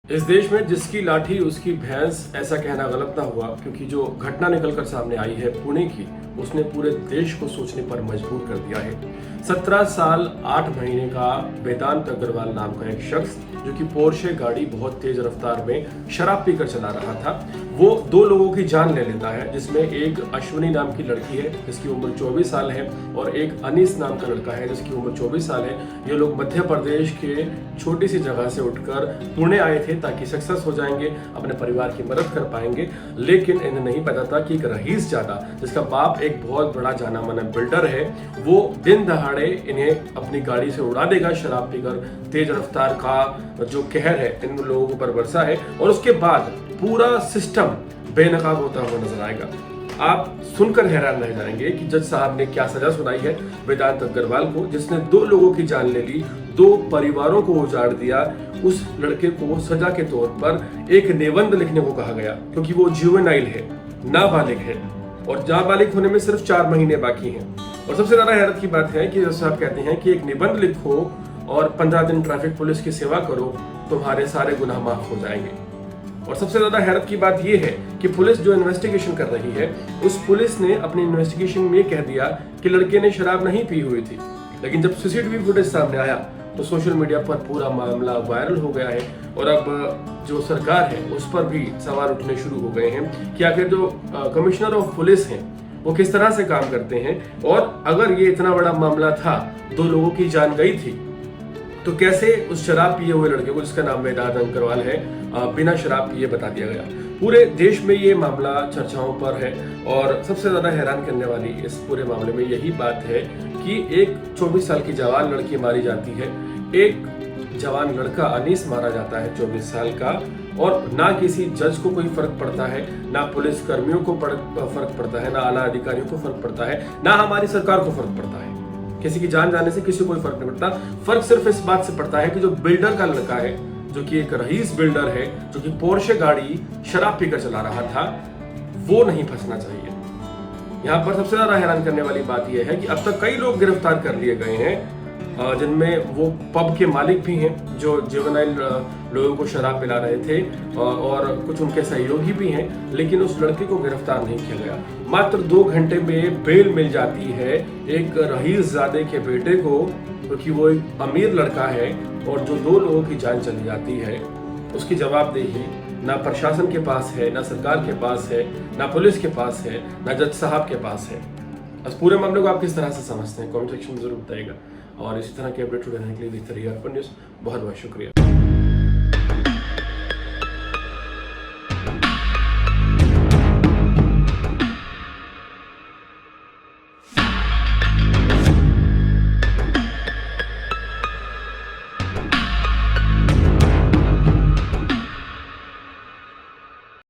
इस देश में जिसकी लाठी उसकी भैंस, ऐसा कहना गलत ना हुआ, क्योंकि जो घटना निकलकर सामने आई है पुणे की, उसने पूरे देश को सोचने पर मजबूर कर दिया है। 17 साल 8 महीने का वेदांत अग्रवाल नाम का एक शख्स, जो कि पोर्शे गाड़ी बहुत तेज रफ्तार में शराब पीकर चला रहा था, वो 2 लोगों की जान ले लेता है, जिसमें एक अश्विनी नाम की लड़की है जिसकी उम्र 24 साल है और एक अनीस नाम का लड़का है जिसकी उम्र 24 साल है। ये लोग मध्य प्रदेश के छोटी सी जगह से उठकर पुणे आए थे ताकि सक्सेस हो जाएंगे, अपने परिवार की मदद कर पाएंगे, लेकिन इन्हें नहीं पता था कि एक रईस जादा, जिसका बाप एक बहुत बड़ा जाना माना बिल्डर है, वो दिन दहाड़े इन्हें अपनी गाड़ी से उड़ा देगा। शराब पीकर तेज रफ्तार का जो कहर है इन लोगों के ऊपर बरसा है और उसके बाद पूरा सिस्टम बेनकाब होता हुआ नजर आएगा। आप सुनकर हैरान रह जाएंगे कि जज साहब ने क्या सजा सुनाई है वेदांत अग्रवाल को, जिसने 2 लोगों की जान ले ली, 2 परिवारों को उजाड़ दिया। उस लड़के को सजा के तौर पर एक निबंध लिखने को कहा गया, क्योंकि वो जुवेनाइल है, नाबालिग है और नाबालिग होने में सिर्फ 4 महीने बाकी हैं। और सबसे ज्यादा हैरत की बात है कि जज साहब कहते हैं कि एक निबंध लिखो और 15 दिन ट्रैफिक पुलिस की सेवा करो, तुम्हारे सारे गुनाह माफ हो जाएंगे। और सबसे ज्यादा हैरत की बात यह है कि पुलिस जो इन्वेस्टिगेशन कर रही है, उस पुलिस ने अपनी इन्वेस्टिगेशन में कह दिया कि लड़के ने शराब नहीं पी हुई थी, लेकिन जब सीसीटीवी फुटेज सामने आया तो सोशल मीडिया पर पूरा मामला वायरल हो गया है और अब जो सरकार है उस पर भी सवाल उठने शुरू हो गए हैं कि आखिर जो कमिश्नर ऑफ पुलिस हैं वो किस तरह से काम करते हैं। और अगर ये इतना बड़ा मामला था, 2 लोगों की जान गई थी, तो कैसे उस शराब पिए हुए लड़के को, जिसका नाम वेदांत अग्रवाल है, बिना शराब पिए बता दिया गया। पूरे देश में ये मामला चर्चाओं पर है और सबसे ज्यादा हैरान करने वाली इस पूरे मामले में यही बात है कि एक 24 साल की जवान लड़की मारी जाती है, एक जवान लड़का अनीस मारा जाता है 24 साल का, और ना किसी जज को कोई फर्क पड़ता है, ना पुलिस कर्मियों को फर्क पड़ता है, ना आला अधिकारियों को फर्क पड़ता है, ना हमारी सरकार को फर्क पड़ता है। किसी की जान जाने से किसी को कोई फर्क नहीं पड़ता। फर्क सिर्फ इस बात से पड़ता है कि जो बिल्डर का लड़का है, जो कि एक रईस बिल्डर है, जो कि पोर्शे गाड़ी शराब पीकर चला रहा था, वो नहीं फंसना चाहिए। यहाँ पर सबसे ज्यादा हैरान करने वाली बात यह है कि अब तक कई लोग गिरफ्तार कर लिए गए हैं, जिनमें वो पब के मालिक भी हैं जो जुवेनाइल लोगों को शराब पिला रहे थे और कुछ उनके सहयोगी भी हैं, लेकिन उस लड़के को गिरफ्तार नहीं किया गया। मात्र 2 घंटे में बेल मिल जाती है एक रईस ज़ादे के बेटे को, क्योंकि वो एक अमीर लड़का है, और जो 2 लोगों की जान चली जाती है, उसकी जवाबदेही ना प्रशासन के पास है, ना सरकार के पास है, ना पुलिस के पास है, ना जज साहब के पास है। बस पूरे मामले को आप किस तरह से समझते हैं, कमेंट सेक्शन में जरूर बताइएगा। और इसी तरह के अपडेट रहने के लिए देखते रहिए अर्पण न्यूज़। बहुत बहुत शुक्रिया।